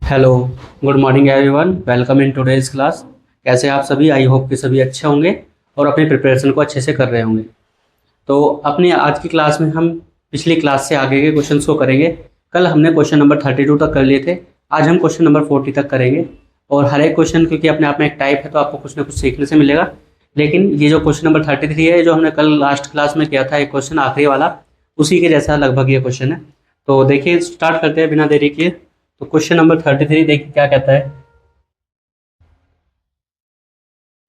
Hello, good morning everyone. Welcome in today's class. कैसे हैं आप सभी? आई होप कि सभी अच्छे होंगे और अपनी प्रिपरेशन को अच्छे से कर रहे होंगे। तो अपनी आज की क्लास में हम पिछली क्लास से आगे के क्वेश्चंस को करेंगे। कल हमने क्वेश्चन नंबर 32 तक कर लिए थे। आज हम क्वेश्चन नंबर 40 तक करेंगे। और हर एक क्वेश्चन क्योंकि अपने आप में एक टाइप है तो आपको कुछ ना कुछ सीखने से मिलेगा। लेकिन ये जो क्वेश्चन नंबर 33 है, जो हमने कल लास्ट क्लास में किया था, एक क्वेश्चन आखिरी वाला, उसी के जैसा लगभग ये क्वेश्चन है। तो देखिए, स्टार्ट करते हैं बिना देरी किए। तो क्वेश्चन नंबर 33 देखिए क्या कहता है।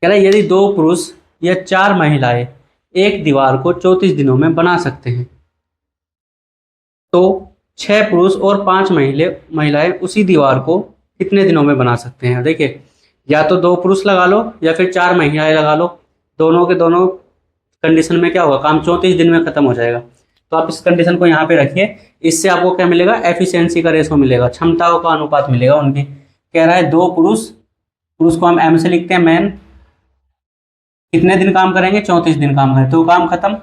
कह रहा है यदि दो पुरुष या चार महिलाएं एक दीवार को 34 दिनों में बना सकते हैं तो छह पुरुष और पांच महिलाएं उसी दीवार को कितने दिनों में बना सकते हैं? देखिए, या तो दो पुरुष लगा लो या फिर चार महिलाएं लगा लो। दोनों के दोनों कंडीशन में क्या होगा? काम 34 दिन में खत्म हो जाएगा। तो आप इस कंडीशन को यहाँ पे रखिए। इससे आपको क्या मिलेगा? एफिशिएंसी का रेशो मिलेगा, क्षमताओं का अनुपात मिलेगा उनकी। कह रहा है दो पुरुष, पुरुष को हम एम से लिखते हैं, मैन, कितने दिन काम करेंगे? 34 दिन काम करें तो काम खत्म।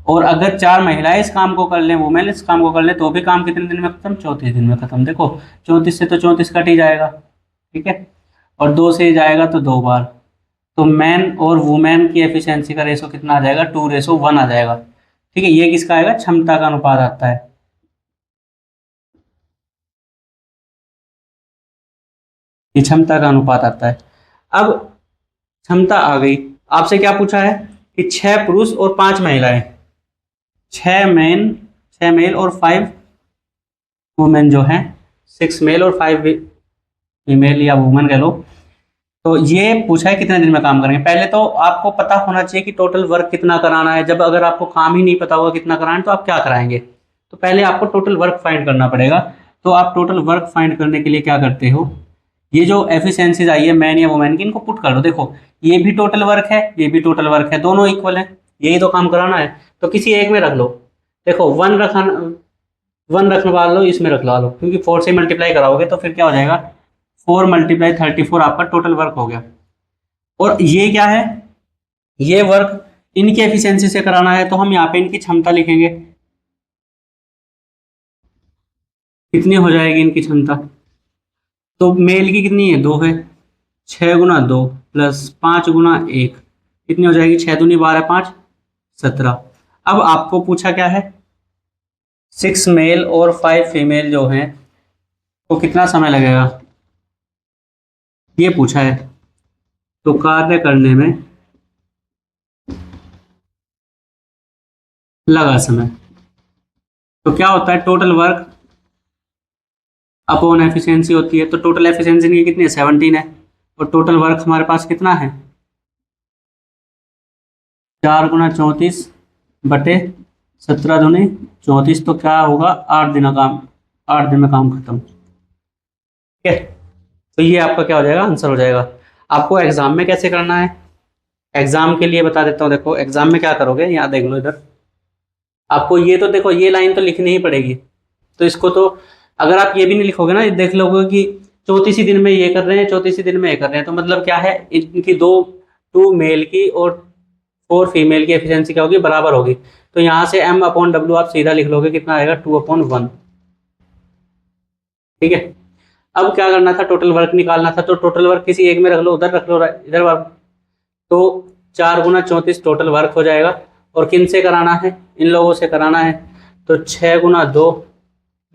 और अगर चार महिलाएं इस काम को कर लें, वुमेन इस काम को कर लें, तो भी काम कितने दिन में खत्म? 34 दिन में खत्म। देखो, 34 से तो 34 कट ही जाएगा, ठीक है। और दो से ही जाएगा तो दो बार। तो मैन और वुमेन की एफिशिएंसी का रेशो कितना आ जाएगा? 2:1 आ जाएगा, ठीक है। ये किसका आएगा? क्षमता का अनुपात आता है। ये क्षमता का अनुपात आता है। अब क्षमता आ गई। आपसे क्या पूछा है कि छह पुरुष और पांच महिलाएं, छह मेल और 5 वुमेन जो हैं, 6 मेल और 5 फीमेल या वुमेन कह लो। तो ये पूछा है कितने दिन में काम करेंगे। पहले तो आपको पता होना चाहिए कि टोटल वर्क कितना कराना है। जब अगर आपको काम ही नहीं पता होगा कितना कराना है तो आप क्या कराएंगे? तो पहले आपको टोटल वर्क फाइंड करना पड़ेगा। तो आप टोटल वर्क फाइंड करने के लिए क्या करते हो? ये जो एफिशिएंसीज आई है मैन या वुमेन की, इनको पुट कर दो। देखो, ये भी टोटल वर्क है, ये भी टोटल वर्क है, दोनों इक्वल है, यही तो काम कराना है। तो किसी एक में रख लो। देखो, वन रखवा लो, इसमें रख लो, क्योंकि 4 से मल्टीप्लाई कराओगे तो फिर क्या हो जाएगा? 4 × 34 आपका टोटल वर्क हो गया। और ये क्या है? ये वर्क इनकी एफिशिएंसी से कराना है, तो हम यहाँ पे इनकी क्षमता लिखेंगे। कितनी हो जाएगी इनकी क्षमता? तो मेल की कितनी है? 2 है। 6 × 2 प्लस 5 × 1 कितनी हो जाएगी? 6 दूनी 12, 5 17। अब आपको पूछा क्या है? 6 मेल और 5 फीमेल जो हैं, तो कितना समय लगेगा ये पूछा है। तो कार्य करने में लगा समय। तो क्या होता है? टोटल वर्क अपॉन एफिशिएंसी होती है। तो टोटल एफिशिएंसी की कितनी है? 17 है। और टोटल वर्क हमारे पास कितना है? 4 × 34 बटे 17 दूनी 34। तो क्या होगा? 8 दिन में काम खत्म, ठीक है। तो ये आपका क्या हो जाएगा? आंसर हो जाएगा। आपको एग्जाम में कैसे करना है, एग्जाम के लिए बता देता हूँ। देखो, एग्जाम में क्या करोगे, यहाँ देख लो इधर। आपको ये तो देखो, ये लाइन तो लिखनी ही पड़ेगी। तो इसको तो अगर आप ये भी नहीं लिखोगे ना, देख लोगे कि 34 दिन में ये कर रहे हैं, 34 दिन में ये कर रहे हैं, तो मतलब क्या है? इनकी टू मेल की और 4 फीमेल की एफिशिएंसी क्या होगी? बराबर होगी। तो यहाँ से M/W आप सीधा लिख लोगे, कितना आएगा? 2/1, ठीक है। अब क्या करना था? टोटल वर्क निकालना था। तो टोटल वर्क किसी एक में रख लो, उधर रख लो, इधर वर्क। तो 4 × 34 टोटल वर्क हो जाएगा। और किन से कराना है? इन लोगों से कराना है। तो 6 × 2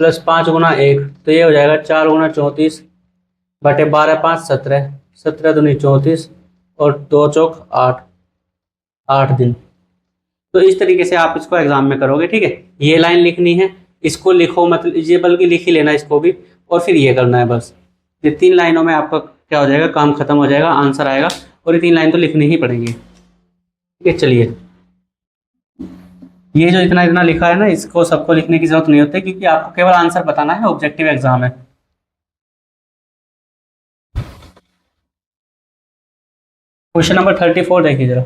प्लस 5 × 1, तो ये हो जाएगा 4 × 34 बटे 12, 5 17, 17 दूनी 34 और 2 चौक 8, 8 दिन। तो इस तरीके से आप इसको एग्जाम में करोगे, ठीक है। ये लाइन लिखनी है, इसको लिखो, मतलब ये बल्कि लिख ही लेना इसको भी, और फिर ये करना है बस। ये 3 लाइनों में आपका क्या हो जाएगा? काम खत्म हो जाएगा, आंसर आएगा। और ये 3 लाइन तो लिखनी ही पड़ेंगी, ठीक है। चलिए, ये जो इतना इतना लिखा है ना, इसको सबको लिखने की जरूरत नहीं होती, क्योंकि आपको केवल आंसर बताना है, ऑब्जेक्टिव एग्जाम है। क्वेश्चन नंबर 34 देखिए जरा,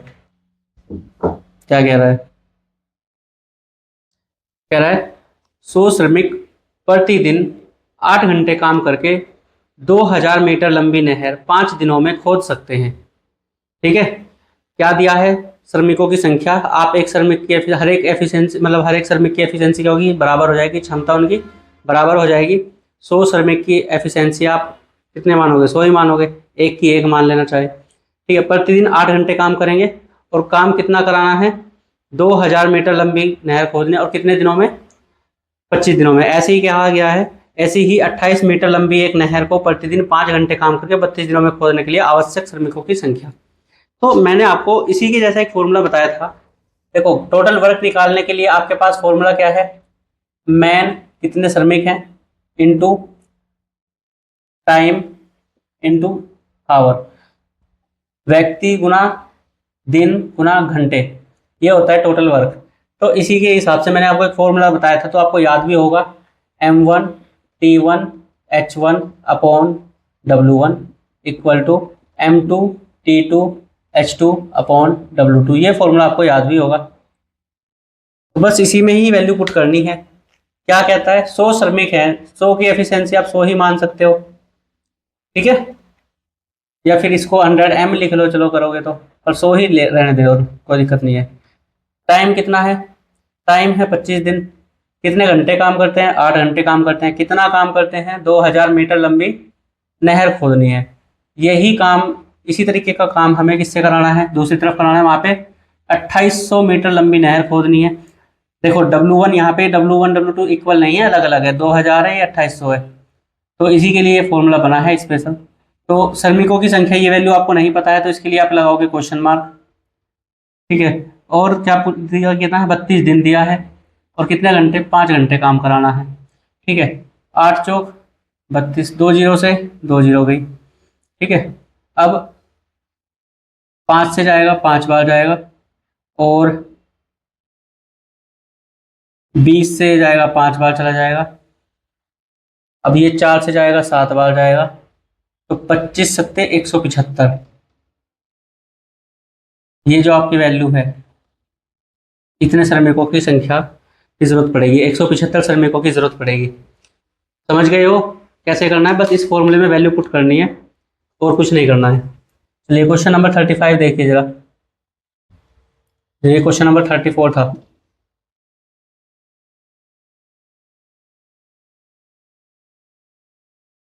क्या कह रहा है। कह रहा है 100 श्रमिक प्रतिदिन 8 घंटे काम करके 2000 मीटर लंबी नहर 5 दिनों में खोद सकते हैं, ठीक है। क्या दिया है? श्रमिकों की संख्या। आप एक श्रमिक की हर एक एफिशिएंसी, मतलब हर एक श्रमिक की एफिशिएंसी क्या होगी? बराबर हो जाएगी, क्षमता उनकी बराबर हो जाएगी। 100 श्रमिक की एफिशिएंसी आप कितने मानोगे? 100 ही मानोगे, एक की एक मान लेना चाहिए। ठीक है, प्रतिदिन 8 घंटे काम करेंगे और काम कितना कराना है? 2000 मीटर लंबी नहर खोदने और कितने दिनों में? 25 दिनों में। ऐसे ही कहा गया है, ऐसी ही 28 मीटर लंबी एक नहर को प्रतिदिन 5 घंटे काम करके 32 दिनों में खोदने के लिए आवश्यक श्रमिकों की संख्या। तो मैंने आपको इसी के जैसा एक फॉर्मूला बताया था। देखो, टोटल वर्क निकालने के लिए आपके पास फॉर्मूला क्या है? मैन कितने श्रमिक हैं इनटू टाइम इनटू आवर, व्यक्ति गुना दिन गुना घंटे, ये होता है टोटल वर्क। तो इसी के हिसाब से मैंने आपको एक फॉर्मूला बताया था, तो आपको याद भी होगा, M1 T1 H1 upon W1 equal to M2 T2 H2 upon W2। ये फॉर्मूला आपको याद भी होगा। तो बस इसी में ही वैल्यू पुट करनी है। क्या कहता है? 100 श्रमिक हैं, 100 की एफिशिएंसी आप 100 ही मान सकते हो। ठीक है, या फिर इसको 100 M लिख लो, चलो करोगे तो, पर 100 ही रहने दो, कोई दिक्कत नहीं है। टाइम कितना है? टाइम है 25 दिन। कितने घंटे काम करते हैं? 8 घंटे काम करते हैं। कितना काम करते हैं? 2000 मीटर लंबी नहर खोदनी है। यही काम, इसी तरीके का काम हमें किससे कराना है? दूसरी तरफ कराना है, वहाँ पे 2800 मीटर लंबी नहर खोदनी है। देखो W1 यहाँ पे W1 W2 इक्वल नहीं है, अलग अलग है, 2000 है या 2800 है। तो इसी के लिए फॉर्मूला बना है स्पेशल। तो श्रमिकों की संख्या, ये वैल्यू आपको नहीं पता है, तो इसके लिए आप लगाओगे क्वेश्चन मार्क। ठीक है, और क्या दिया, कितना है? 32 दिन दिया है, और कितने घंटे? 5 घंटे काम कराना है। ठीक है, 8 चौक 32, 2 जीरो से 2 जीरो गई। ठीक है, अब 5 से जाएगा, 5 बार जाएगा, और 20 से जाएगा, 5 बार चला जाएगा। अब ये 4 से जाएगा, 7 बार जाएगा, तो 25 सत्ते 175। ये जो आपकी वैल्यू है, इतने श्रमिकों की संख्या की जरूरत पड़ेगी, 175 श्रमिकों की जरूरत पड़ेगी। समझ गए हो कैसे करना है? बस इस फॉर्मूले में वैल्यू पुट करनी है और कुछ नहीं करना है। चलिए क्वेश्चन नंबर 35 देखिए जरा। ये क्वेश्चन नंबर 34 था।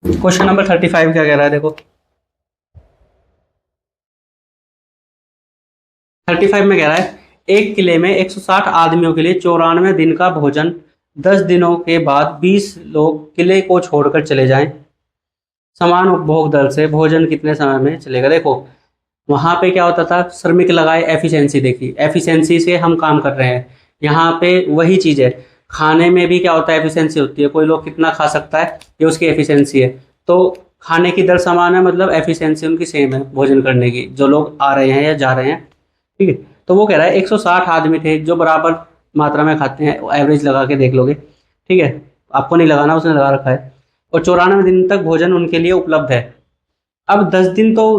क्वेश्चन नंबर 35 क्या कह रहा है? देखो 35 में कह रहा है, एक किले में 160 आदमियों के लिए 94 दिन का भोजन, 10 दिनों के बाद 20 लोग किले को छोड़कर चले जाएं। समान उपभोग दर से भोजन कितने समय में चलेगा? देखो वहां पे क्या होता था, श्रमिक लगाए, एफिशिएंसी देखी, एफिशिएंसी से हम काम कर रहे हैं। यहाँ पे वही चीज है, खाने में भी क्या होता है? एफिशिएंसी होती है, कोई लोग कितना खा सकता है, ये उसकी एफिशिएंसी है। तो खाने की दर समान है, मतलब एफिशिएंसी उनकी सेम है भोजन करने की, जो लोग आ रहे हैं या जा रहे हैं। ठीक है, तो वो कह रहा है 160 आदमी थे जो बराबर मात्रा में खाते हैं, एवरेज लगा के देख लोगे। ठीक है, आपको नहीं लगाना, उसने लगा रखा है, और 94 दिन तक भोजन उनके लिए उपलब्ध है। अब 10 दिन तो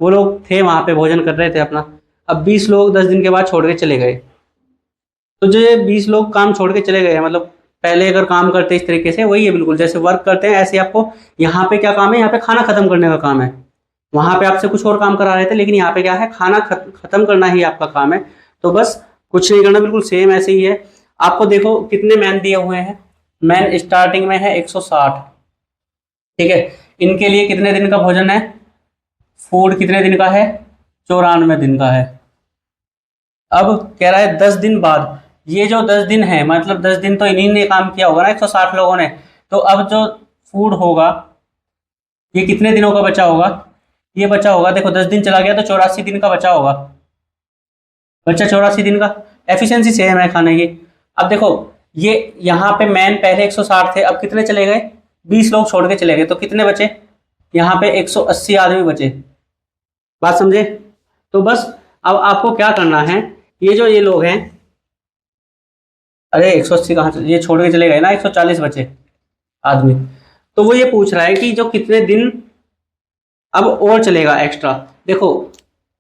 वो लोग थे वहां पे, भोजन कर रहे थे अपना। अब 20 लोग 10 दिन के बाद छोड़ के चले गए। तो जो ये 20 लोग काम छोड़ के चले गए हैं, मतलब पहले अगर काम करते इस तरीके से, वही है बिल्कुल जैसे वर्क करते हैं, ऐसे आपको यहाँ पे क्या काम है? यहाँ पे खाना खत्म करने का काम है। वहां पे आपसे कुछ और काम करा रहे थे, लेकिन यहाँ पे क्या है? खाना खत्म करना ही आपका काम है। तो बस कुछ नहीं करना, बिल्कुल सेम ऐसे ही है। आपको देखो कितने मैन दिए हुए हैं। मैन स्टार्टिंग में है 160। ठीक है, इनके लिए कितने दिन का भोजन है? फूड कितने दिन का है? 94 दिन का है। अब कह रहा है 10 दिन बाद, ये जो 10 दिन है, मतलब 10 दिन तो इन्हीं ने काम किया होगा ना, 160 लोगों ने। तो अब जो फूड होगा, ये कितने दिनों का बचा होगा? ये बचा होगा, देखो 10 दिन चला गया तो 84 दिन का बचा होगा। बचा 84 दिन का, एफिशिएंसी सेम है खाने की। अब देखो ये यहाँ पे मैन पहले 160 थे, अब कितने चले गए? 20 लोग छोड़ के चले गए, तो कितने बचे? यहाँ पे 180 आदमी बचे। बात समझे? तो बस अब आपको क्या करना है, ये जो ये लोग हैं, अरे 180 कहाँ से, ये छोड़ के चले गए ना, 140 बचे आदमी। तो वो ये पूछ रहा है कि जो कितने दिन अब और चलेगा एक्स्ट्रा। देखो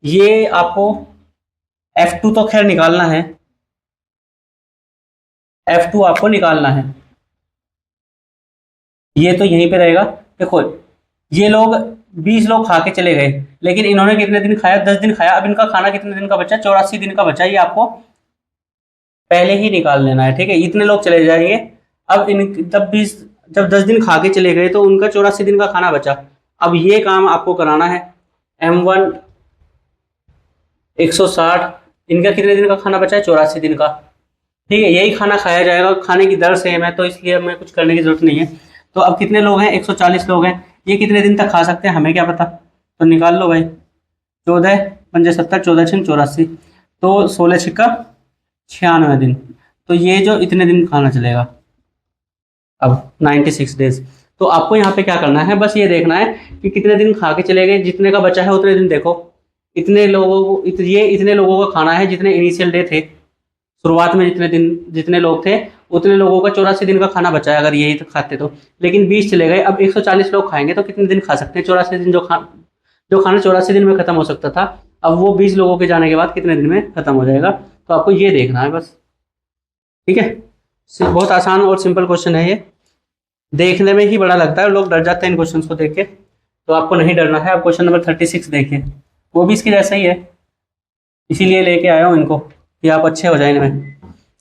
ये आपको F2 तो खैर निकालना है, F2 आपको निकालना है, ये तो यहीं पे रहेगा। देखो ये लोग 20 लोग खा के चले गए, लेकिन इन्होंने कितने दिन खाया? 10 दिन खाया। अब इनका खाना कितने दिन का बचा? 84 दिन का बचा। ये आपको पहले ही निकाल लेना है। ठीक है, इतने लोग चले जाएंगे। अब इन तब 20 जब 10 दिन खा के चले गए तो उनका 84 दिन का खाना बचा। अब ये काम आपको कराना है। M1 160, इनका कितने दिन का खाना बचा है? 84 दिन का। ठीक है, यही खाना खाया जाएगा, खाने की दर सेम है तो इसलिए हमें कुछ करने की जरूरत नहीं है। तो अब कितने लोग हैं? 140 लोग हैं। ये कितने दिन तक खा सकते हैं हमें क्या पता, तो निकाल लो भाई। 14 पंजे 70, 14 छः 84, तो 16 छिक्का 96 दिन। तो ये जो इतने दिन खाना चलेगा अब 96 डेज। तो आपको यहाँ पे क्या करना है, बस ये देखना है कि कितने दिन खा के चले गए, जितने का बचा है उतने दिन देखो। इतने लोगों को ये इतने लोगों का खाना है जितने इनिशियल डे थे, शुरुआत में जितने दिन जितने लोग थे उतने लोगों का 84 दिन का खाना बचा है अगर यही तो खाते तो। लेकिन 20 चले गए, अब 140 लोग खाएंगे तो कितने दिन खा सकते हैं? 84 दिन। जो खाना 84 दिन में खत्म हो सकता था, अब वो 20 लोगों के जाने के बाद कितने दिन में खत्म हो जाएगा। तो आपको ये देखना है बस। ठीक है, बहुत आसान और सिंपल क्वेश्चन है ये। देखने में ही बड़ा लगता है, लोग डर जाते हैं इन क्वेश्चन को देख के, तो आपको नहीं डरना है। आप क्वेश्चन नंबर 36 देखिए, वो भी इसके जैसा ही है, इसीलिए लेके आया हूँ इनको कि आप अच्छे हो जाए इनमें।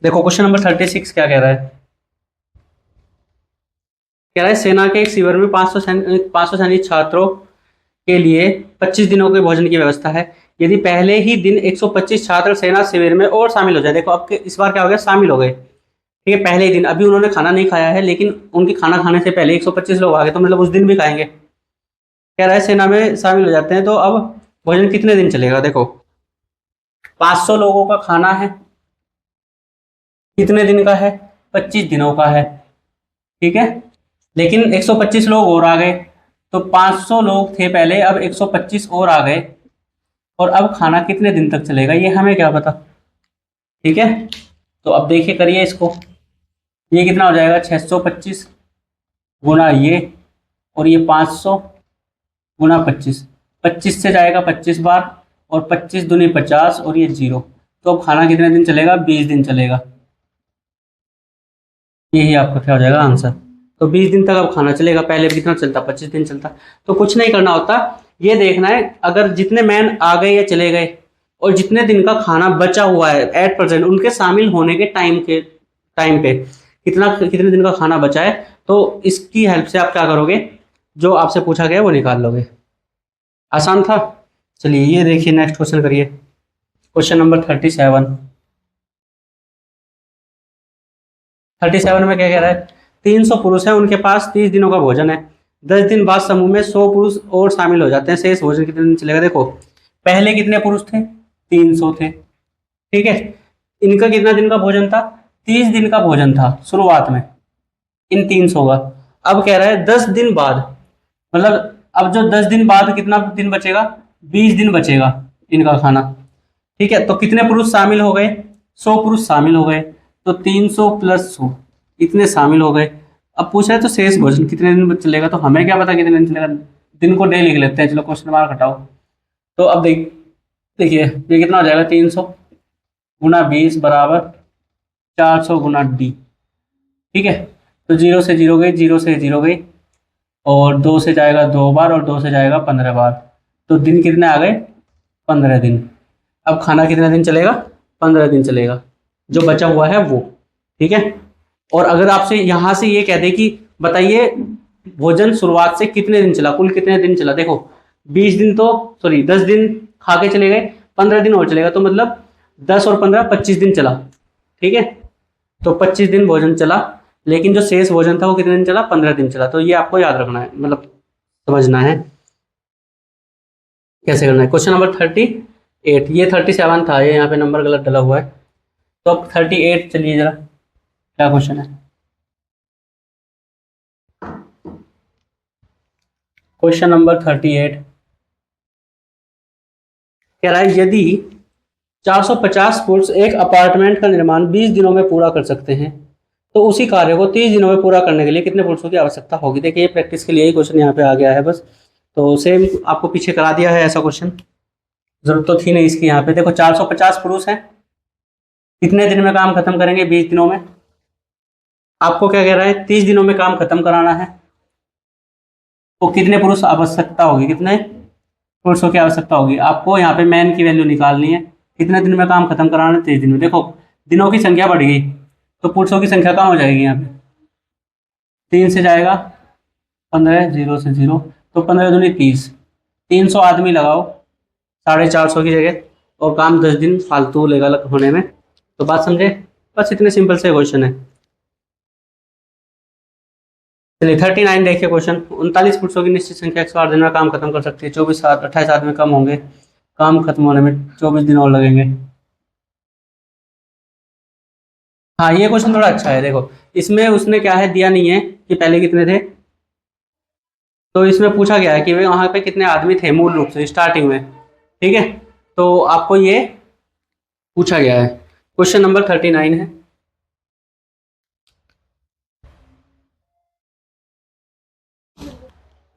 देखो क्वेश्चन नंबर 36 क्या कह रहा है। कह रहा है सेना के एक शिविर में 500 सैनिक छात्रों के लिए 25 दिनों के भोजन की व्यवस्था है। यदि पहले ही दिन 125 छात्र सेना शिविर में और शामिल हो जाए। देखो अब इस बार क्या हो गया, शामिल हो गए। ठीक है, पहले ही दिन, अभी उन्होंने खाना नहीं खाया है लेकिन उनके खाना खाने से पहले 125 लोग आ गए, तो मतलब उस दिन भी खाएंगे। कह रहा है सेना में शामिल हो जाते हैं तो अब भोजन कितने दिन चलेगा। देखो 500 लोगों का खाना है, कितने दिन का है? 25 दिनों का है। ठीक है, लेकिन 125 लोग और आ गए, तो 500 लोग थे पहले, अब 125 और आ गए, और अब खाना कितने दिन तक चलेगा ये हमें क्या पता। ठीक है, तो अब देखिए करिए इसको, ये कितना हो जाएगा? 625 गुना ये, और ये 500 गुना 25, 25 से जाएगा 25 बार, और 25 दूनी 50, और ये 0। तो अब खाना कितने दिन चलेगा? 20 दिन चलेगा। यही आपका क्या हो जाएगा आंसर। तो 20 दिन तक अब खाना चलेगा, पहले भी कितना चलता? 25 दिन चलता। तो कुछ नहीं करना होता, ये देखना है अगर जितने मैन आ गए या चले गए और जितने दिन का खाना बचा हुआ है एट प्रेजेंट, उनके शामिल होने के टाइम पे कितने दिन का खाना बचा है, तो इसकी हेल्प से आप क्या करोगे, जो आपसे पूछा गया वो निकाल लोगे। आसान था। चलिए ये देखिए, नेक्स्ट क्वेश्चन करिए, क्वेश्चन नंबर 37 में क्या कह रहा है। 300 पुरुष है, उनके पास 30 दिनों का भोजन है। 10 दिन बाद समूह में 100 पुरुष और शामिल हो जाते हैं, शेष भोजन कितने दिन चलेगा। देखो पहले कितने पुरुष थे? 300 थे। ठीक है, इनका कितना दिन का भोजन था? 30 दिन का भोजन था शुरुआत में इन 300 का। अब कह रहा है 10 दिन बाद, मतलब अब जो 10 दिन बाद कितना दिन बचेगा? 20 दिन बचेगा इनका खाना। ठीक है, तो कितने पुरुष शामिल हो गए? 100 पुरुष शामिल हो गए, तो 300 प्लस 100 इतने शामिल हो गए। अब पूछ रहे हैं तो शेष भोजन कितने दिन चलेगा, तो हमें क्या पता कितने दिन चलेगा। दिन को डे लिख लेते हैं, चलो क्वेश्चन मार्क हटाओ। तो अब देखिए ये कितना हो जाएगा, 300 गुना 20 बराबर 400 गुना डी। ठीक है, तो 0 से 0 गई, 0 से 0 गई, और 2 से जाएगा 2 बार, और 2 से जाएगा 15 बार, तो दिन कितने आ गए? 15 दिन। अब खाना कितने दिन चलेगा? 15 दिन चलेगा, जो बचा हुआ है वो। ठीक है, और अगर आपसे यहाँ से ये कह दे कि बताइए भोजन शुरुआत से कितने दिन चला, कुल कितने दिन चला। देखो 20 दिन तो सॉरी 10 दिन खा के चले गए, 15 दिन और चलेगा, तो मतलब 10 और 15 25 दिन चला। ठीक है, तो 25 दिन भोजन चला, लेकिन जो शेष भोजन था वो कितने दिन चला? 15 दिन चला। तो ये आपको याद रखना है, मतलब समझना है कैसे करना है। क्वेश्चन नंबर 38, ये 37 था, ये यहाँ पे नंबर गलत डला हुआ है। तो अब 38 चलिए जरा, क्या क्वेश्चन है। क्वेश्चन नंबर 38 कह रहा है यदि 450 पुरुष एक अपार्टमेंट का निर्माण 20 दिनों में पूरा कर सकते हैं, तो उसी कार्य को 30 दिनों में पूरा करने के लिए कितने पुरुषों की आवश्यकता होगी। देखिए ये प्रैक्टिस के लिए ही क्वेश्चन यहाँ पे आ गया है बस, तो सेम आपको पीछे करा दिया है ऐसा क्वेश्चन, जरूरत तो थी नहीं इसकी। यहाँ पे देखो 450 पुरुष हैं, कितने दिन में काम खत्म करेंगे? 20 दिनों में। आपको क्या कह रहा है? 30 दिनों में काम खत्म कराना है, तो कितने पुरुष आवश्यकता होगी, कितने पुरुषों की आवश्यकता होगी। आपको यहाँ पे मैन की वैल्यू निकालनी है, कितने दिन में काम खत्म कराना है? 30 दिन में। देखो दिनों की संख्या बढ़ गई तो पुरुषों की संख्या कम हो जाएगी यहाँ पे, 3 से जाएगा 15, 0 से 0, तो 15 दूनी 30, 300 आदमी लगाओ 450 की जगह, और काम 10 दिन फालतू लेगा होने में। तो बात समझे? बस इतने सिंपल से क्वेश्चन है। चलिए 39 देखिए क्वेश्चन। 39 पुरुषों की निश्चित संख्या 108 दिन में काम खत्म कर सकती है। 28 आदमी कम होंगे, काम खत्म होने में 24 दिन और लगेंगे। हाँ, ये क्वेश्चन थोड़ा अच्छा है। देखो इसमें उसने क्या है दिया नहीं है कि पहले कितने थे, तो इसमें पूछा गया है कि वे वहां पे कितने आदमी थे मूल रूप से स्टार्टिंग में। ठीक है, तो आपको ये पूछा गया है। क्वेश्चन नंबर 39 है।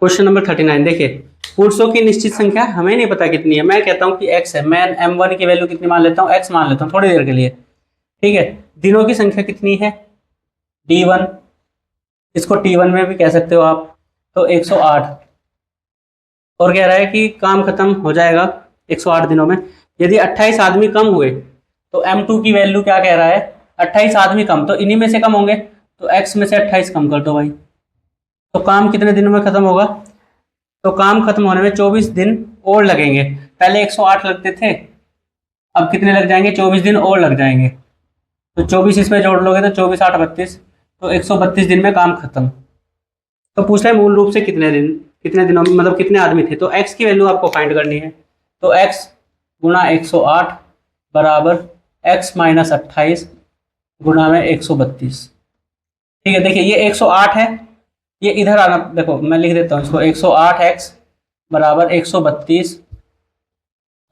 क्वेश्चन नंबर 39 देखिए, पुरुषों की निश्चित संख्या हमें नहीं पता कितनी है। मैं कहता हूं कि x है, मैं m1 की वैल्यू कितनी मान लेता हूं, x मान लेता हूं थोड़ी देर के लिए। ठीक है, दिनों की संख्या कितनी है, d1, इसको t1 में भी कह सकते हो आप, तो 108। और कह रहा है कि काम खत्म हो जाएगा 108 दिनों में। यदि 28 आदमी कम हुए तो m2 की वैल्यू क्या कह रहा है, 28 आदमी कम, तो इन्हीं में से कम होंगे, तो x में से 28 कम कर दो भाई। तो काम कितने दिनों में खत्म होगा, तो काम खत्म होने में 24 दिन और लगेंगे। पहले 108 लगते थे, अब कितने लग जाएंगे, 24 दिन और लग जाएंगे। तो 24 इसमें जोड़ लोगे तो 24 8 32, तो 132 दिन में काम खत्म। तो पूछ रहा है मूल रूप से कितने दिन, कितने दिनों में, मतलब कितने आदमी थे। तो x की वैल्यू आपको फाइंड करनी है। तो x गुणा 108 बराबर x माइनस 28 गुणा में 132। ठीक है, देखिए ये 108 है, ये इधर आना, देखो मैं लिख देता हूँ इसको, 108x बराबर 132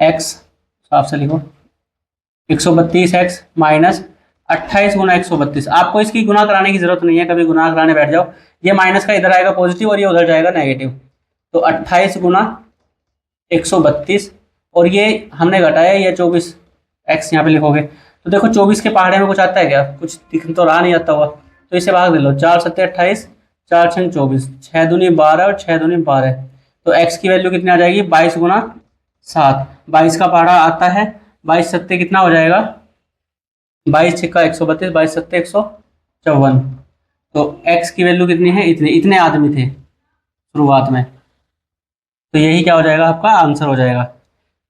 x, साफ से लिखो 132x माइनस 28 गुना 132। आपको इसकी गुना कराने की जरूरत नहीं है, कभी गुना कराने बैठ जाओ, ये माइनस का इधर आएगा पॉजिटिव और ये उधर जाएगा नेगेटिव। तो 28 गुना 132, और ये हमने घटाया, ये 24 x यहाँ पे लिखोगे। तो देखो 24 के पहाड़े में कुछ आता है क्या, कुछ दिख तो रहा नहीं आता हुआ, तो इसे भाग दे लो, 4 सत्ते 28, 4 छंग 24, 6 दूनी 12 और 6 दूनी 12। तो x की वैल्यू कितनी आ जाएगी, 22 गुना 7। 22 का पहाड़ा आता है, 22 सत्ते कितना हो जाएगा, 22 छिक्का 132, 22 सत्ते 154। तो x की वैल्यू कितनी है, इतने इतने आदमी थे शुरुआत में। तो यही क्या हो जाएगा, आपका आंसर हो जाएगा।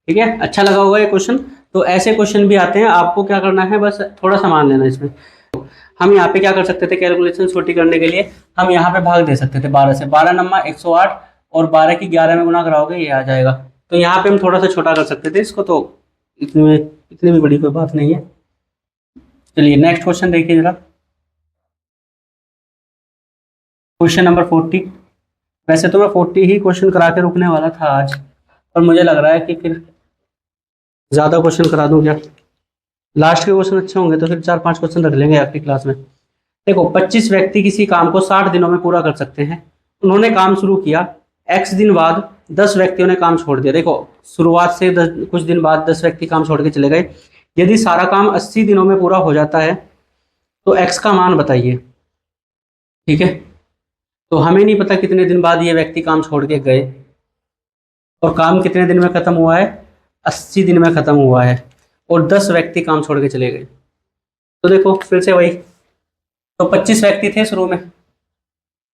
ठीक है, अच्छा लगा होगा ये क्वेश्चन। तो ऐसे क्वेश्चन भी आते हैं, आपको क्या करना है, बस थोड़ा सामान लेना इसमें। हम यहाँ पे क्या कर सकते थे, कैलकुलेशन छोटी करने के लिए हम यहाँ पे भाग दे सकते थे 12 से। 12 नम्मा 108, और 12 की 11 में गुना कराओगे ये आ जाएगा। तो यहाँ पे हम थोड़ा सा छोटा कर सकते थे इसको, तो इतनी भी बड़ी कोई बात नहीं है। चलिए नेक्स्ट क्वेश्चन देखिए जरा, क्वेश्चन नंबर 40। वैसे तो मैं 40 ही क्वेश्चन करा के रुकने वाला था आज, पर मुझे लग रहा है कि फिर ज़्यादा क्वेश्चन करा दूं क्या, लास्ट के क्वेश्चन अच्छे होंगे तो फिर 4-5 क्वेश्चन रख लेंगे अगली क्लास में। देखो 25 व्यक्ति किसी काम को 60 दिनों में पूरा कर सकते हैं। उन्होंने काम शुरू किया, x दिन बाद 10 व्यक्तियों ने काम छोड़ दिया। देखो शुरुआत से कुछ दिन बाद 10 व्यक्ति काम छोड़ के चले गए। यदि सारा काम 80 दिनों में पूरा हो जाता है तो x का मान बताइए। ठीक है, तो हमें नहीं पता कितने दिन बाद ये व्यक्ति काम छोड़ के गए, और काम कितने दिन में खत्म हुआ है, 80 दिन में खत्म हुआ है, और 10 व्यक्ति काम छोड़ के चले गए। तो देखो फिर से वही, तो 25 व्यक्ति थे शुरू में,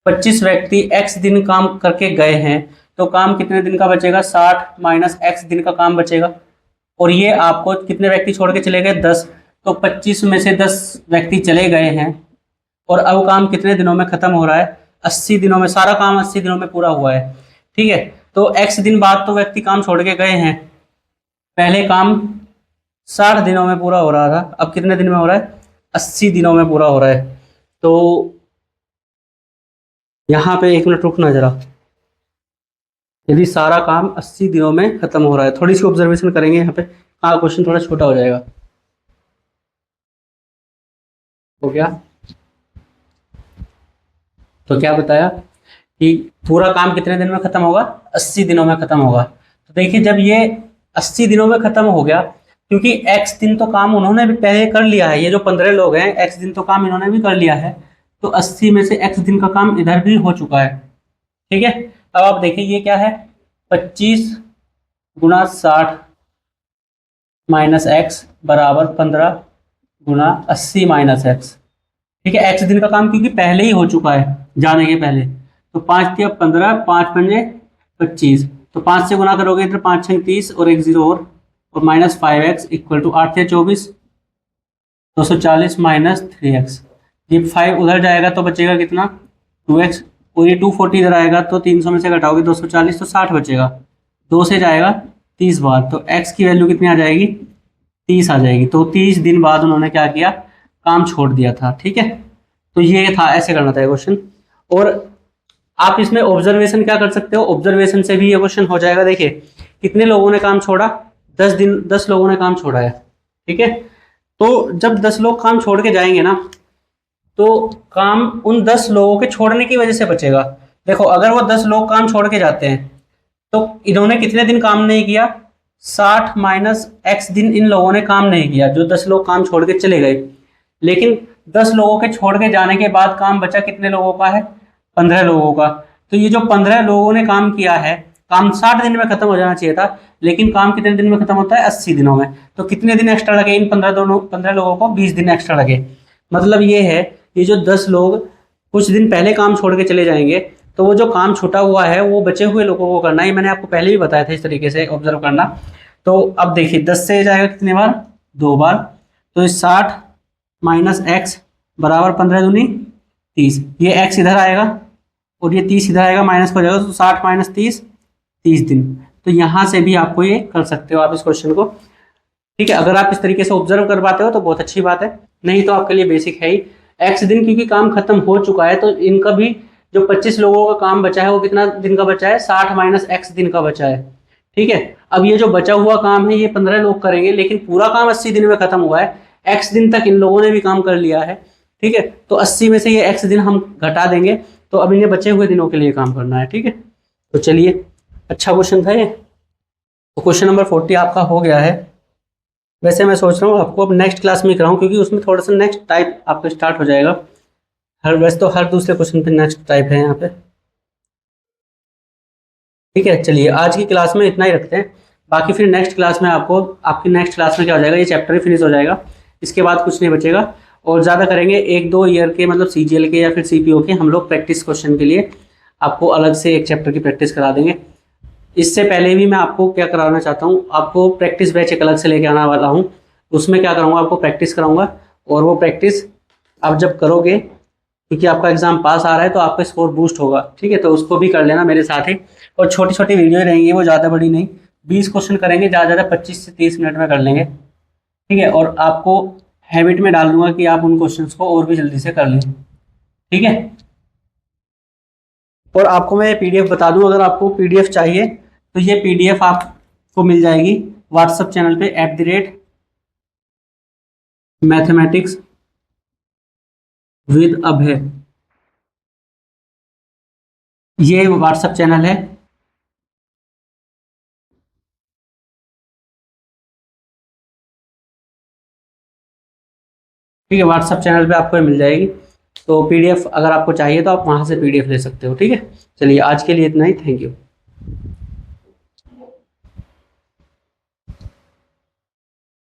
25 व्यक्ति x दिन काम करके गए हैं, तो काम कितने दिन का बचेगा, 60 माइनस x दिन का काम बचेगा। और ये आपको कितने व्यक्ति छोड़ के चले गए, 10। तो 25 में से 10 व्यक्ति चले गए हैं, और अब काम कितने दिनों में खत्म हो रहा है, 80 दिनों में। सारा काम 80 दिनों में पूरा हुआ है। ठीक है, तो x दिन बाद तो व्यक्ति काम छोड़ के गए हैं, पहले काम 60 दिनों में पूरा हो रहा था, अब कितने दिन में हो रहा है, 80 दिनों में पूरा हो रहा है। तो यहाँ पे 1 मिनट रुकना जरा, यदि सारा काम 80 दिनों में खत्म हो रहा है, थोड़ी सी ऑब्जर्वेशन करेंगे यहाँ पे। हाँ, क्वेश्चन थोड़ा छोटा हो जाएगा, हो गया। तो क्या बताया कि पूरा काम कितने दिन में खत्म होगा, 80 दिनों में खत्म होगा। तो देखिए जब ये 80 दिनों में खत्म हो गया, क्योंकि x दिन तो काम उन्होंने भी पहले कर लिया है, ये जो 15 लोग हैं x दिन तो काम इन्होंने भी कर लिया है, तो 80 में से x दिन का काम इधर भी हो चुका है। ठीक है, अब आप देखिए ये क्या है, 25 गुना 60 माइनस एक्स बराबर 15 गुना 80 माइनस एक्स। ठीक है, x दिन का काम क्योंकि पहले ही हो चुका है जाने के पहले। तो 5 तिया 15, 5 पंजे 25, तो 5 से गुना करोगे इधर 5 छंग 30 और एक जीरो और माइनस 5x इक्वल टू 8 तिया 24, 240 माइनस 3x। ये 5 उधर जाएगा तो बचेगा कितना 2x, और ये 240 इधर आएगा तो 300 में से घटाओगे 240 तो 60 बचेगा, 2 से जाएगा 30 बार, तो x की वैल्यू कितनी आ जाएगी 30 आ जाएगी। तो 30 दिन बाद उन्होंने क्या किया, काम छोड़ दिया था। ठीक है, तो ये था, ऐसे करना था क्वेश्चन। और आप इसमें ऑब्जर्वेशन क्या कर सकते हो, ऑब्जर्वेशन से भी ये क्वेश्चन हो जाएगा। देखिए कितने लोगों ने काम छोड़ा, 10 लोगों ने काम छोड़ा है। ठीक है, तो जब 10 लोग काम छोड़ के जाएंगे ना, तो काम उन 10 लोगों के छोड़ने की वजह से बचेगा। देखो अगर वो 10 लोग काम छोड़ के जाते हैं तो इन्होंने कितने दिन काम नहीं किया, 60 माइनस x दिन इन लोगों ने काम नहीं किया, जो 10 लोग काम छोड़ के चले गए। लेकिन 10 लोगों के छोड़ के जाने के बाद काम बचा कितने लोगों का है, 15 लोगों का। तो ये जो 15 लोगों ने काम किया है, काम 60 दिन में खत्म हो जाना चाहिए था, लेकिन काम कितने दिन में खत्म होता है, 80 दिनों में। तो कितने दिन एक्स्ट्रा लगे इन 15 लोगों को, 20 दिन एक्स्ट्रा लगे। मतलब ये है, ये जो 10 लोग कुछ दिन पहले काम छोड़ के चले जाएंगे, तो वो जो काम छूटा हुआ है वो बचे हुए लोगों को करना है। मैंने आपको पहले भी बताया था इस तरीके से ऑब्जर्व करना। तो अब देखिए 10 से जाएगा कितने बार, 2 बार, तो 60 माइनस एक्स बराबर 15 दूनी 30, ये x इधर आएगा और ये 30 इधर आएगा, माइनस हो जाएगा, तो 60 माइनस 30 30 दिन। तो यहाँ से भी आपको ये कर सकते हो आप इस क्वेश्चन को। ठीक है, अगर आप इस तरीके से ऑब्जर्व कर पाते हो तो बहुत अच्छी बात है, नहीं तो आपके लिए बेसिक है ही। x दिन क्योंकि काम खत्म हो चुका है, तो इनका भी जो 25 लोगों का काम बचा है वो कितना दिन का बचा है, 60 माइनस x दिन का बचा है। ठीक है, अब ये जो बचा हुआ काम है ये 15 लोग करेंगे, लेकिन पूरा काम 80 दिन में खत्म हुआ है, x दिन तक इन लोगों ने भी काम कर लिया है। ठीक है, तो 80 में से ये x दिन हम घटा देंगे, तो अब इन्हें बचे हुए दिनों के लिए काम करना है। ठीक है, तो चलिए, अच्छा क्वेश्चन था ये। तो क्वेश्चन नंबर 40 आपका हो गया है। वैसे मैं सोच रहा हूँ आपको अब नेक्स्ट क्लास में कराऊँ, क्योंकि उसमें थोड़ा सा नेक्स्ट टाइप आपका स्टार्ट हो जाएगा। वैसे तो हर दूसरे क्वेश्चन पे नेक्स्ट टाइप है यहाँ पे। ठीक है, चलिए आज की क्लास में इतना ही रखते हैं, बाकी फिर नेक्स्ट क्लास में आपकी नेक्स्ट क्लास में क्या हो जाएगा, ये चैप्टर ही फिनिश हो जाएगा, इसके बाद कुछ नहीं बचेगा। और ज़्यादा करेंगे 1-2 ईयर के, मतलब CGL के या फिर CPO के हम लोग प्रैक्टिस क्वेश्चन के लिए आपको अलग से एक चैप्टर की प्रैक्टिस करा देंगे। इससे पहले भी मैं आपको क्या कराना चाहता हूँ, आपको प्रैक्टिस बैच एक अलग से लेके आने वाला हूँ। उसमें क्या करूँगा, आपको प्रैक्टिस कराऊंगा, और वो प्रैक्टिस आप जब करोगे, क्योंकि आपका एग्जाम पास आ रहा है तो आपका स्कोर बूस्ट होगा। ठीक है, तो उसको भी कर लेना मेरे साथ ही। और छोटी छोटी वीडियो रहेंगी, वो ज़्यादा बड़ी नहीं, 20 क्वेश्चन करेंगे, ज़्यादा ज़्यादा 25 से 30 मिनट में कर लेंगे। ठीक है, और आपको हैबिट में डाल दूंगा कि आप उन क्वेश्चंस को और भी जल्दी से कर लें। ठीक है, और आपको मैं PDF बता दूं, अगर आपको PDF चाहिए तो ये PDF आपको मिल जाएगी व्हाट्सएप चैनल पे @मैथमेटिक्स विद अभय, ये व्हाट्सएप चैनल है। ठीक है, व्हाट्सएप चैनल पे आपको मिल जाएगी। तो PDF अगर आपको चाहिए तो आप वहाँ से PDF ले सकते हो। ठीक है, चलिए आज के लिए इतना ही, थैंक यू।